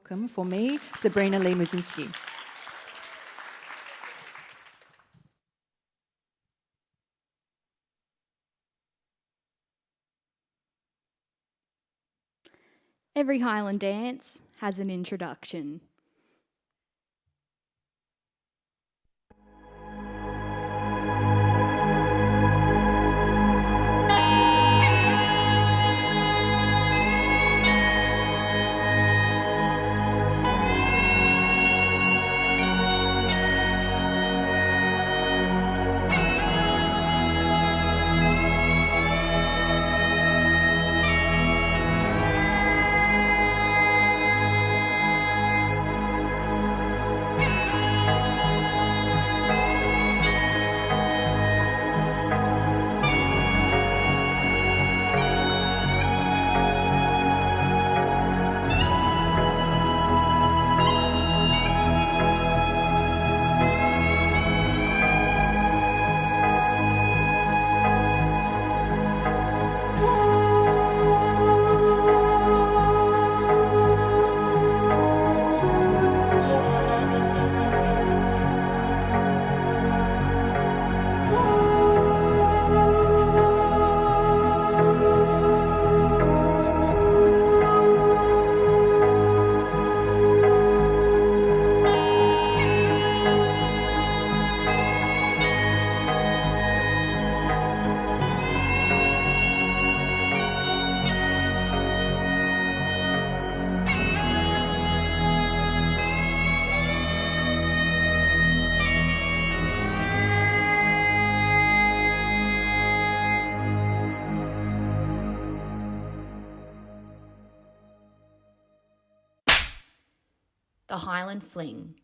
welcome for me, Sabrina Muszynski. Every Highland dance has an introduction. The Highland Fling.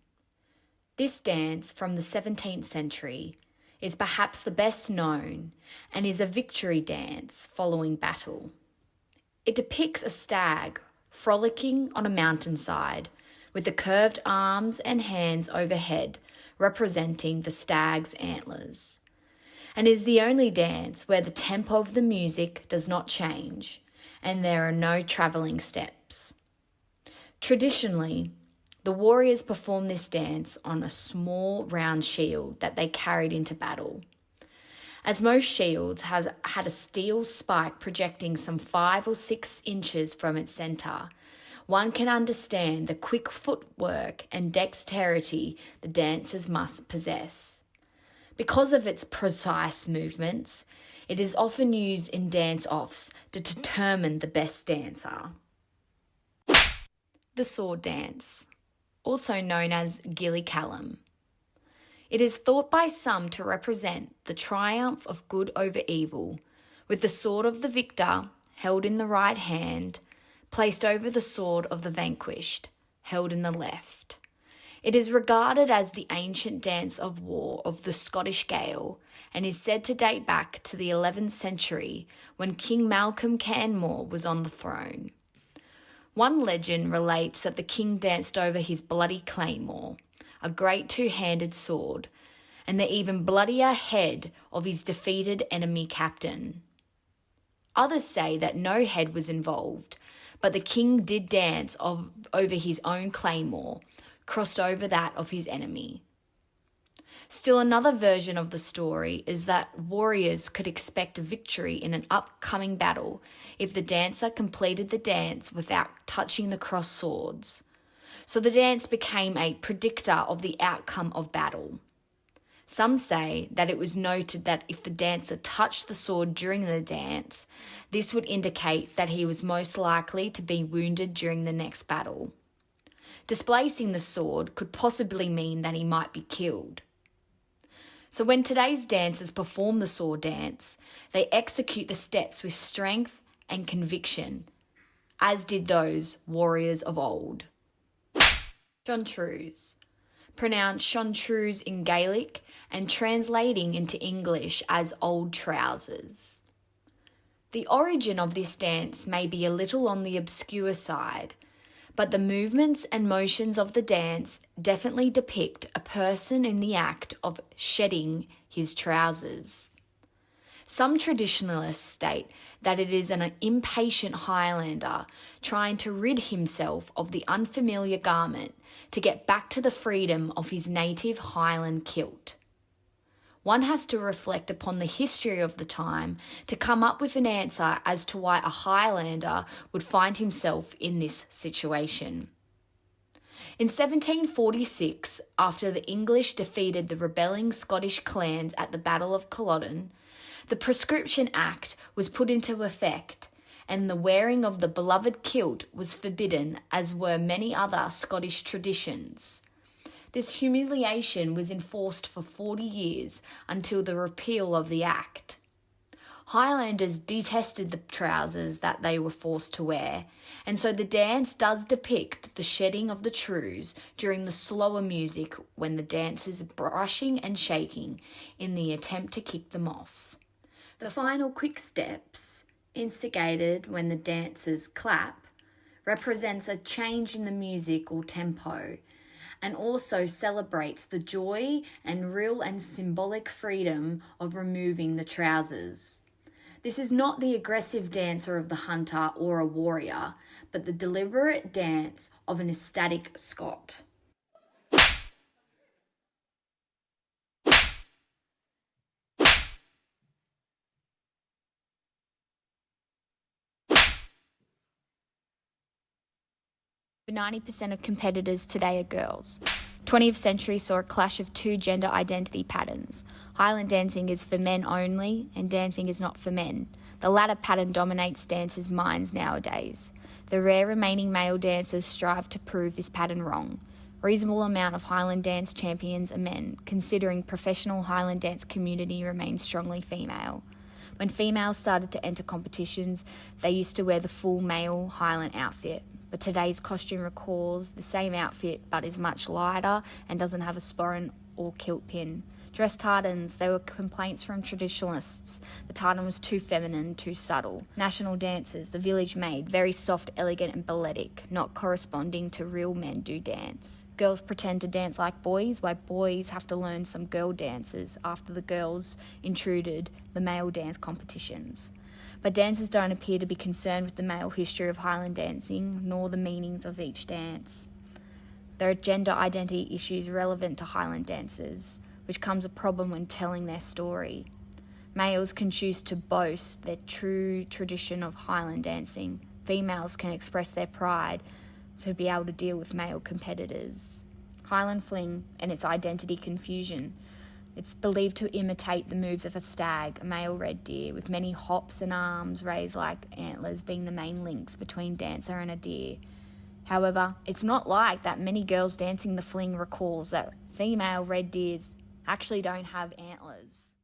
This dance from the 17th century is perhaps the best known and is a victory dance following battle. It depicts a stag frolicking on a mountainside with the curved arms and hands overhead representing the stag's antlers, and is the only dance where the tempo of the music does not change and there are no travelling steps. Traditionally, the warriors performed this dance on a small round shield that they carried into battle. As most shields had a steel spike projecting some 5 or 6 inches from its centre, one can understand the quick footwork and dexterity the dancers must possess. Because of its precise movements, it is often used in dance-offs to determine the best dancer. The sword dance, also known as Gilly Callum. It is thought by some to represent the triumph of good over evil, with the sword of the victor, held in the right hand, placed over the sword of the vanquished, held in the left. It is regarded as the ancient dance of war of the Scottish Gael and is said to date back to the 11th century when King Malcolm Canmore was on the throne. One legend relates that the king danced over his bloody claymore, a great two-handed sword, and the even bloodier head of his defeated enemy captain. Others say that no head was involved, but the king did dance over his own claymore, crossed over that of his enemy. Still another version of the story is that warriors could expect a victory in an upcoming battle if the dancer completed the dance without touching the crossed swords. So the dance became a predictor of the outcome of battle. Some say that it was noted that if the dancer touched the sword during the dance, this would indicate that he was most likely to be wounded during the next battle. Displacing the sword could possibly mean that he might be killed. So when today's dancers perform the sword dance, they execute the steps with strength and conviction, as did those warriors of old. Chontreuse, pronounced chontreuse in Gaelic and translating into English as old trousers. The origin of this dance may be a little on the obscure side, but the movements and motions of the dance definitely depict a person in the act of shedding his trousers. Some traditionalists state that it is an impatient Highlander trying to rid himself of the unfamiliar garment to get back to the freedom of his native Highland kilt. One has to reflect upon the history of the time to come up with an answer as to why a Highlander would find himself in this situation. In 1746, after the English defeated the rebelling Scottish clans at the Battle of Culloden, the Prescription Act was put into effect, and the wearing of the beloved kilt was forbidden, as were many other Scottish traditions. This humiliation was enforced for 40 years until the repeal of the Act. Highlanders detested the trousers that they were forced to wear, and so the dance does depict the shedding of the trews during the slower music when the dancers are brushing and shaking in the attempt to kick them off. The final quick steps, instigated when the dancers clap, represents a change in the musical tempo and also celebrates the joy and real and symbolic freedom of removing the trousers. This is not the aggressive dancer of the hunter or a warrior, but the deliberate dance of an ecstatic Scot. Over 90% of competitors today are girls. 20th century saw a clash of two gender identity patterns. Highland dancing is for men only, and dancing is not for men. The latter pattern dominates dancers' minds nowadays. The rare remaining male dancers strive to prove this pattern wrong. Reasonable amount of Highland dance champions are men, considering professional Highland dance community remains strongly female. When females started to enter competitions, they used to wear the full male Highland outfit. But today's costume recalls the same outfit but is much lighter and doesn't have a sporran or kilt pin. Dress tartans, they were complaints from traditionalists. The tartan was too feminine, too subtle. National dances, the village maid, very soft, elegant and balletic, not corresponding to real men do dance. Girls pretend to dance like boys, while boys have to learn some girl dances after the girls intruded the male dance competitions. But dancers don't appear to be concerned with the male history of Highland dancing, nor the meanings of each dance. There are gender identity issues relevant to Highland dancers, which becomes a problem when telling their story. Males can choose to boast their true tradition of Highland dancing. Females can express their pride to be able to deal with male competitors. Highland fling and its identity confusion. It's believed to imitate the moves of a stag, a male red deer, with many hops and arms raised like antlers being the main links between dancer and a deer. However, it's not like that many girls dancing the fling recalls that female red deers actually don't have antlers.